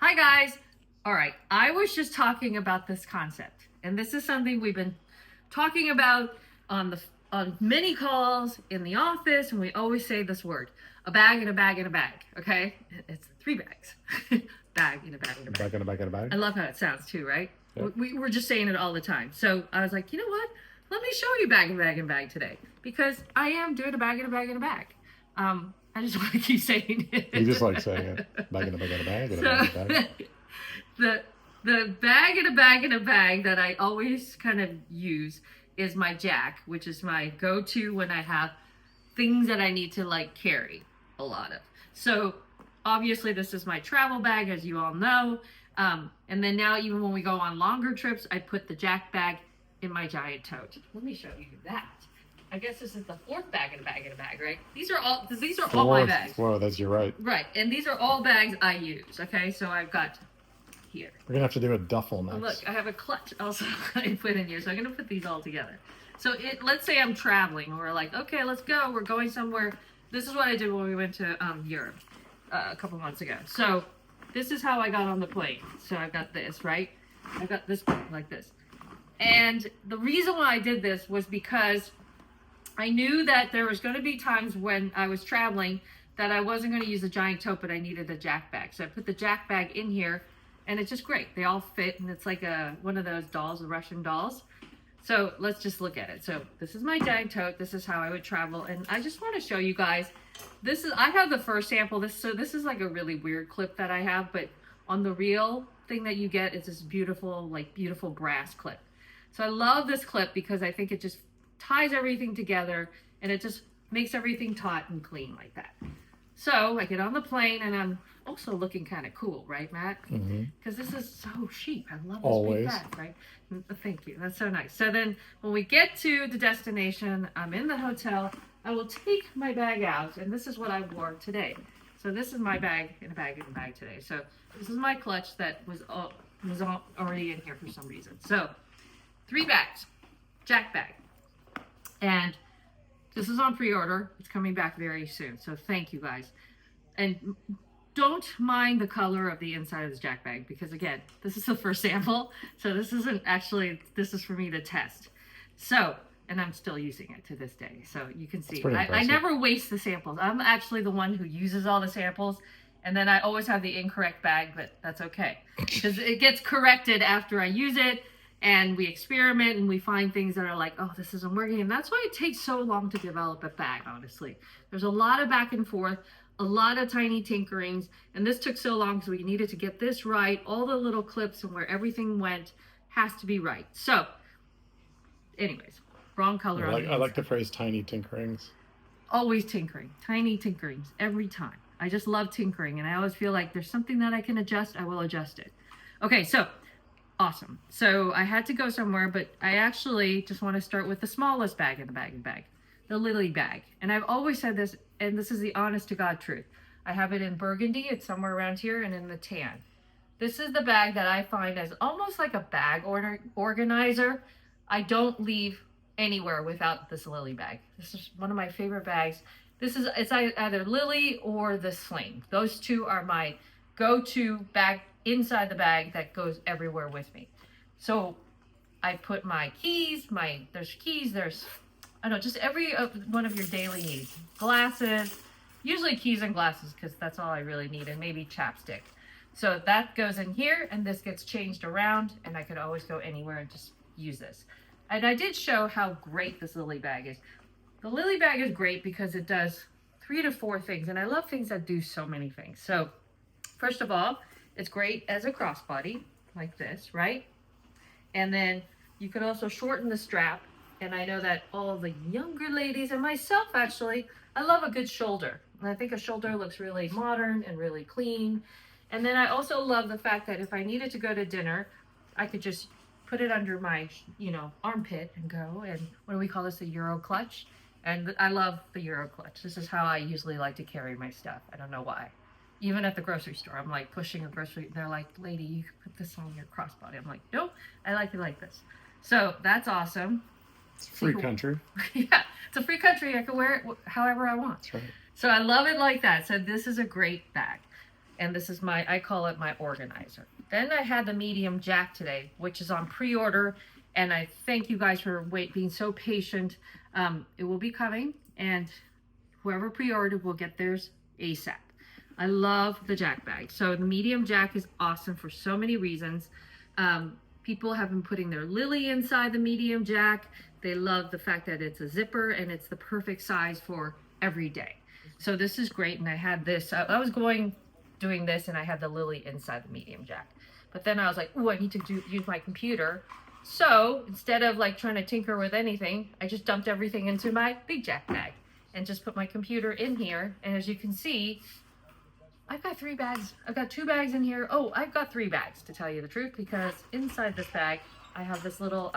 Hi guys. All right, I was just talking about this concept, and this is something we've been talking about on the on many calls in the office, and we always say this word: a bag and a bag and a bag. Okay, it's three bags, bag and a bag and a bag. Back in a back in a bag. I love how it sounds too, right? Yep. We were just saying it all the time. So I was like, you know what? Let me show you bag and bag and bag today because I am doing a bag and a bag and a bag. I just want to keep saying it. You just like saying it. Back in a bag in a bag. In a bag in a bag. the the bag in a bag in a bag that I always kind of use is my jack, which is my go-to when I have things that I need to like carry a lot of. So obviously this is my travel bag, as you all know. And then now even when we go on longer trips, I put the jack bag in my giant tote. Let me show you that. I guess this is the fourth bag in a bag in a bag, right? These are all my bags. Whoa, that's you're right. Right, and these are all bags I use. Okay, so I've got here. We're gonna have to do a duffel next. Look, I have a clutch also I put in here, so I'm gonna put these all together. So let's say I'm traveling, and we're like, okay, let's go. We're going somewhere. This is what I did when we went to Europe a couple months ago. So this is how I got on the plane. So I've got this, right? I've got this like this. And the reason why I did this was because I knew that there was going to be times when I was traveling that I wasn't going to use a giant tote, but I needed a jack bag. So I put the jack bag in here, and it's just great. They all fit, and it's like one of those dolls, the Russian dolls. So let's just look at it. So this is my giant tote. This is how I would travel, and I just want to show you guys. I have the first sample. This is like a really weird clip that I have, but on the real thing that you get is this beautiful brass clip. So I love this clip because I think it just ties everything together and it just makes everything taut and clean like that. So I get on the plane and I'm also looking kind of cool, right, Matt? Because this is so chic. I love this big bag, right? Thank you. That's so nice. So then when we get to the destination, I'm in the hotel. I will take my bag out, and this is what I wore today. So this is my bag in a bag in a bag today. So this is my clutch that was already in here for some reason. So 3 bags, jack bag. And this is on pre-order. It's coming back very soon. So thank you guys. And don't mind the color of the inside of this jack bag because again, this is the first sample. So this is for me to test. So, and I'm still using it to this day. So you can see, I never waste the samples. I'm actually the one who uses all the samples. And then I always have the incorrect bag, but that's okay. Because it gets corrected after I use it. And we experiment and we find things that are like, oh, this isn't working. And that's why it takes so long to develop a bag, honestly. There's a lot of back and forth, a lot of tiny tinkerings. And this took so long because we needed to get this right. All the little clips and where everything went has to be right. So, anyways, wrong color. I like the phrase tiny tinkerings. Always tinkering, tiny tinkerings, every time. I just love tinkering. And I always feel like there's something that I can adjust, I will adjust it. Okay, so awesome. So I had to go somewhere, but I actually just want to start with the smallest bag in the bag and bag, the Lily bag. And I've always said this, and this is the honest to God truth. I have it in burgundy, it's somewhere around here, and in the tan. This is the bag that I find as almost like a bag organizer. I don't leave anywhere without this Lily bag. This is one of my favorite bags. It's either Lily or the Sling. Those two are my go-to bag inside the bag that goes everywhere with me. So I put my keys, there's I don't know, just every one of your daily needs. Glasses, usually keys and glasses because that's all I really need, and maybe chapstick. So that goes in here and this gets changed around and I could always go anywhere and just use this. And I did show how great this Lily bag is. The Lily bag is great because it does 3 to 4 things, and I love things that do so many things. So first of all, it's great as a crossbody, like this, right? And then you could also shorten the strap. And I know that all the younger ladies, and myself actually, I love a good shoulder. And I think a shoulder looks really modern and really clean. And then I also love the fact that if I needed to go to dinner, I could just put it under my, armpit and go. And what do we call this? The Euro clutch. And I love the Euro clutch. This is how I usually like to carry my stuff. I don't know why. Even at the grocery store, I'm like pushing a grocery. They're like, lady, you can put this on your crossbody. I'm like, nope, I like it like this. So that's awesome. It's a free country. Yeah, it's a free country. I can wear it however I want. That's right. So I love it like that. So this is a great bag. And this is I call it my organizer. Then I had the medium jack today, which is on pre-order. And I thank you guys for being so patient. It will be coming, and whoever pre-ordered will get theirs ASAP. I love the jack bag. So the medium jack is awesome for so many reasons. People have been putting their lily inside the medium jack. They love the fact that it's a zipper and it's the perfect size for every day. So this is great. And I had this, I was doing this, and I had the lily inside the medium jack. But then I was like, oh, I need to use my computer. So instead of like trying to tinker with anything, I just dumped everything into my big jack bag and just put my computer in here. And as you can see, I've got 3 bags. I've got 2 bags in here. Oh, I've got 3 bags, to tell you the truth, because inside this bag, I have this little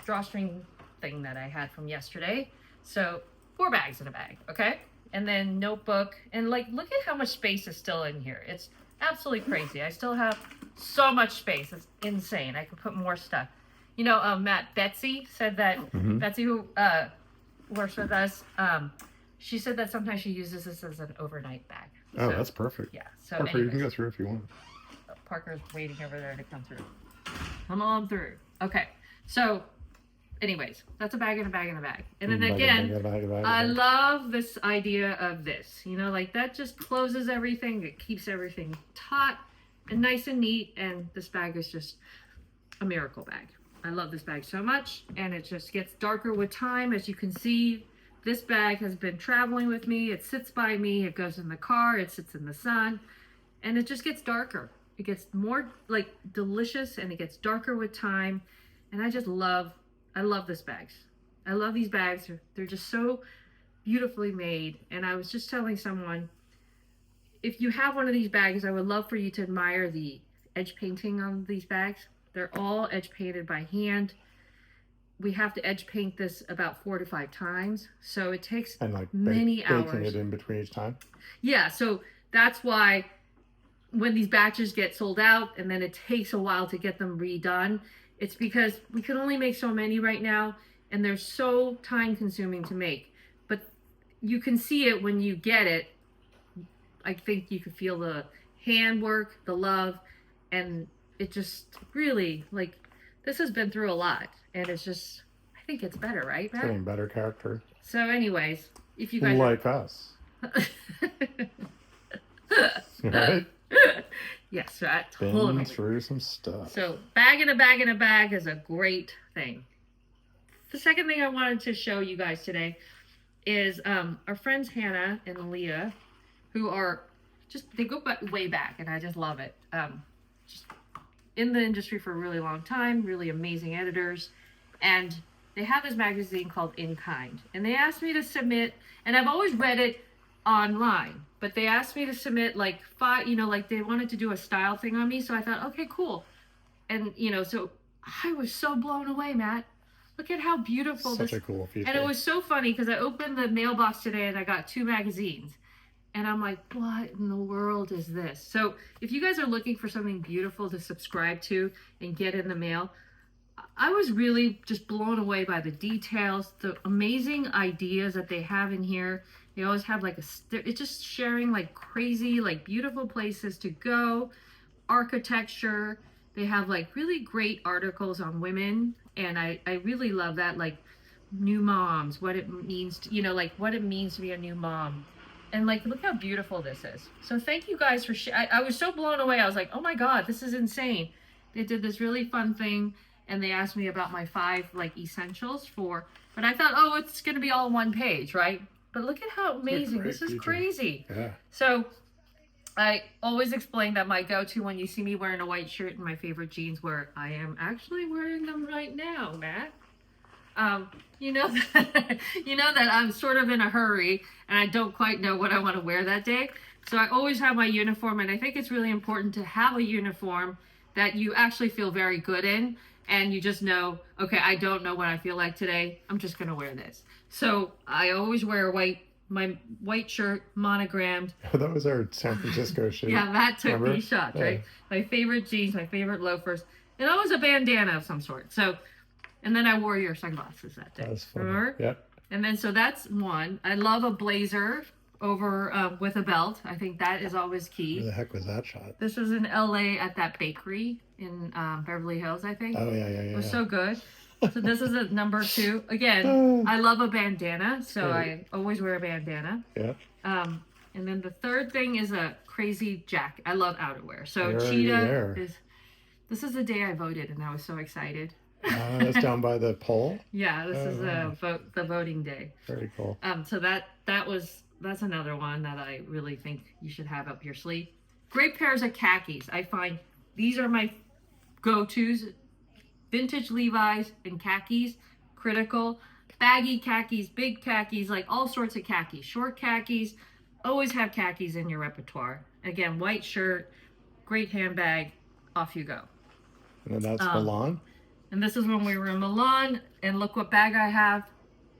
drawstring thing that I had from yesterday. So 4 bags in a bag, okay? And then notebook, and like, look at how much space is still in here. It's absolutely crazy. I still have so much space. It's insane. I could put more stuff. You know, Betsy said that, Betsy who works with us, she said that sometimes she uses this as an overnight bag. Oh, so, that's perfect. Yeah. So Parker, you can go through if you want. Parker's waiting over there to come through. Come on through. Okay. So, anyways, that's a bag in a bag in a bag. And then again, I love this idea of this. You know, like that just closes everything. It keeps everything taut and nice and neat. And this bag is just a miracle bag. I love this bag so much. And it just gets darker with time. As you can see, this bag has been traveling with me. It sits by me. It goes in the car. It sits in the sun. And it just gets darker. It gets more like delicious, and it gets darker with time. And I love this bags. I love these bags. They're just so beautifully made. And I was just telling someone, if you have one of these bags, I would love for you to admire the edge painting on these bags. They're all edge painted by hand. We have to edge paint this about 4 to 5 times. So it takes many hours. Baking it in between each time? Yeah, so that's why when these batches get sold out and then it takes a while to get them redone, it's because we can only make so many right now, and they're so time consuming to make. But you can see it when you get it. I think you can feel the handwork, the love, and it just really, like, this has been through a lot, and it's just, I think it's better, right, Matt? Getting better character. So anyways, if you guys like us. Right? Yes, that totally. Been through some stuff. So bag in a bag in a bag is a great thing. The second thing I wanted to show you guys today is our friends Hannah and Leah, who are they go way back, and I just love it. Just in the industry for a really long time, really amazing editors, and they have this magazine called Inkind, and they asked me to submit, and I've always read it online, but they asked me to submit like 5, you know, like they wanted to do a style thing on me. So I thought, okay, cool. And you know, so I was so blown away, Matt. Look at how beautiful Such a cool feature. And it was so funny because I opened the mailbox today and I got 2 magazines, and I'm like, what in the world is this? So if you guys are looking for something beautiful to subscribe to and get in the mail, I was really just blown away by the details, the amazing ideas that they have in here. They always have like it's just sharing like crazy, like beautiful places to go, architecture. They have like really great articles on women. And I really love that, like new moms, what it means to, you know, like what it means to be a new mom. And like, look how beautiful this is. So thank you guys for I was so blown away. I was like, oh my God, this is insane. They did this really fun thing, and they asked me about my 5 like essentials but I thought, oh, it's going to be all 1 page, right? But look at how amazing. This is crazy. Yeah. So I always explain that my go-to when you see me wearing a white shirt and my favorite jeans, where I am actually wearing them right now, Matt. You know that I'm sort of in a hurry and I don't quite know what I want to wear that day. So I always have my uniform, and I think it's really important to have a uniform that you actually feel very good in, and you just know, okay, I don't know what I feel like today. I'm just going to wear this. So I always wear my white shirt, monogrammed. That was our San Francisco shoot. Yeah, Matt took these shots, right? My favorite jeans, my favorite loafers, and always a bandana of some sort. So, and then I wore your sunglasses that day. That was fun. Remember? Yep. And then, so that's one. I love a blazer. over with a belt. I think that is always Where key. the heck was that shot? This was in LA at that bakery in Beverly Hills, I think. Oh, yeah. It was so good. So this is at number 2. Again, I love a bandana, so Right. I always wear a bandana. Yeah. And then the third thing is a crazy jacket. I love outerwear. So Where are you cheetah there? is. This is the day I voted, and I was so excited. That's down by the pole. Yeah, this is wow. the voting day. Very cool. So that's another one that I really think you should have up your sleeve. Great pairs of khakis. I find these are my go-tos. Vintage Levi's and khakis, critical. Baggy khakis, big khakis, like all sorts of khakis. Short khakis, always have khakis in your repertoire. Again, white shirt, great handbag, off you go. And then that's Milan. And this is when we were in Milan, and look what bag I have,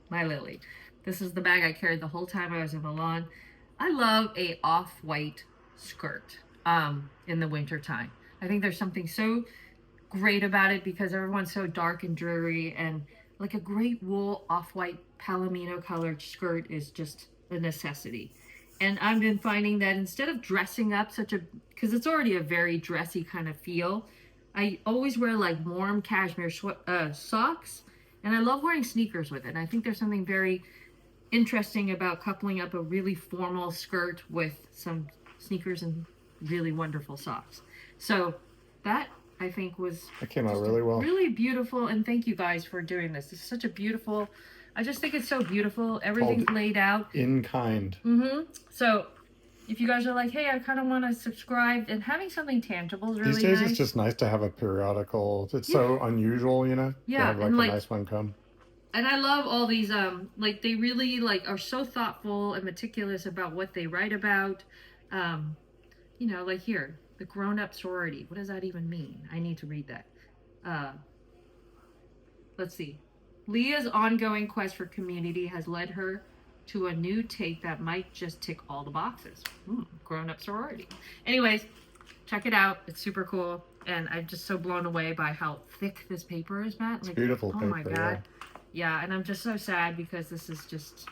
my Lily. This is the bag I carried the whole time I was in Milan. I love a off-white skirt in the winter time. I think there's something so great about it because everyone's so dark and dreary, and like a great wool off-white palomino colored skirt is just a necessity. And I've been finding that instead of dressing up because it's already a very dressy kind of feel, I always wear like warm cashmere socks, and I love wearing sneakers with it. And I think there's something very interesting about coupling up a really formal skirt with some sneakers and really wonderful socks. So that I think that came out really well. Really beautiful, and thank you guys for doing this. It's such a beautiful, I just think it's so beautiful. Everything's laid out. Inkind. So if you guys are like, hey, I kind of want to subscribe, and having something tangible is really These days nice. it's just nice to have a periodical. It's so unusual, to have like a nice one come. And I love all these, like they really like are so thoughtful and meticulous about what they write about. Like here, the grown-up sorority. What does that even mean? I need to read that. Let's see. Leah's ongoing quest for community has led her to a new take that might just tick all the boxes. Grown-up sorority. Anyways, check it out. It's super cool. And I'm just so blown away by how thick this paper is, Matt. It's beautiful paper. Oh my God. Yeah, and I'm just so sad because this is just...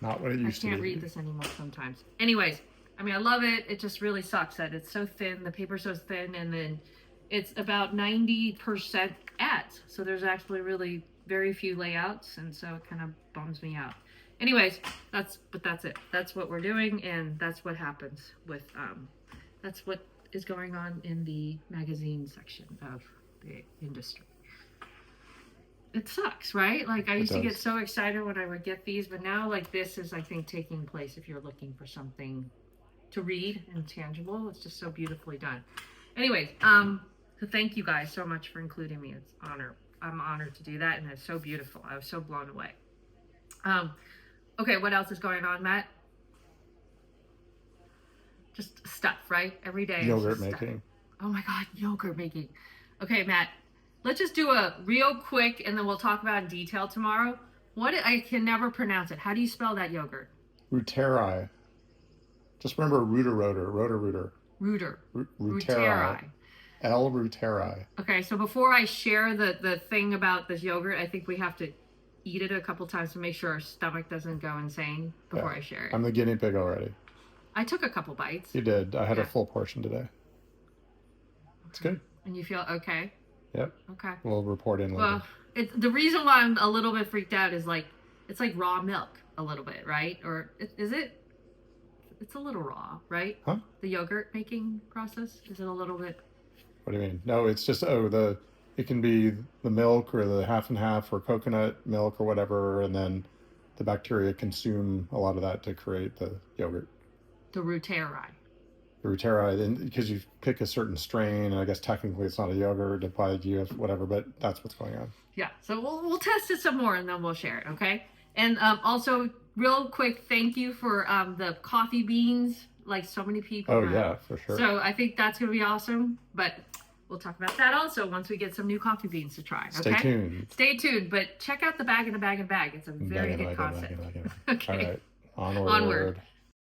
not what it used to be. I can't read this anymore sometimes. Anyways, I mean, I love it. It just really sucks that it's so thin. The paper's so thin, and then it's about 90% ads. So there's actually really very few layouts, and so it kind of bums me out. Anyways, that's it. That's what we're doing, and that's what happens with, that's what is going on in the magazine section of the industry. It sucks, right? Like I used to get so excited when I would get these, but now like this is, I think, taking place if you're looking for something to read and tangible. It's just so beautifully done. Anyways, so thank you guys so much for including me. It's an honor. I'm honored to do that, and it's so beautiful. I was so blown away. Okay, what else is going on, Matt? Just stuff, right? Every day. Yogurt making. Oh my God, yogurt making. Okay, Matt. Let's just do a real quick, and then we'll talk about it in detail tomorrow. I can never pronounce it. How do you spell that yogurt? Ruteri. Just remember rooter. Ruteri. L. Ruteri. Okay, so before I share the thing about this yogurt, I think we have to eat it a couple times to make sure our stomach doesn't go insane before I share it. I'm the guinea pig already. I took a couple bites. You did. I had a full portion today. It's good. And you feel okay? Yep. Okay. We'll report in later. Well, the reason why I'm a little bit freaked out is like, it's like raw milk a little bit, right? Or is it? It's a little raw, right? Huh? The yogurt making process? Is it a little bit? What do you mean? No, it's just, it can be the milk or the half and half or coconut milk or whatever, and then the bacteria consume a lot of that to create the yogurt. The Ruteri. The Ruteri, because you pick a certain strain, and I guess technically it's not a yogurt, applied to you, whatever, but that's what's going on. Yeah, so we'll test it some more, and then we'll share it, okay? And also, real quick, thank you for the coffee beans, like so many people. Oh, yeah, for sure. So I think that's going to be awesome, but we'll talk about that also once we get some new coffee beans to try, okay? Stay tuned. Stay tuned, but check out the bag in a bag in a bag. It's a very good concept. Okay. All right, onward.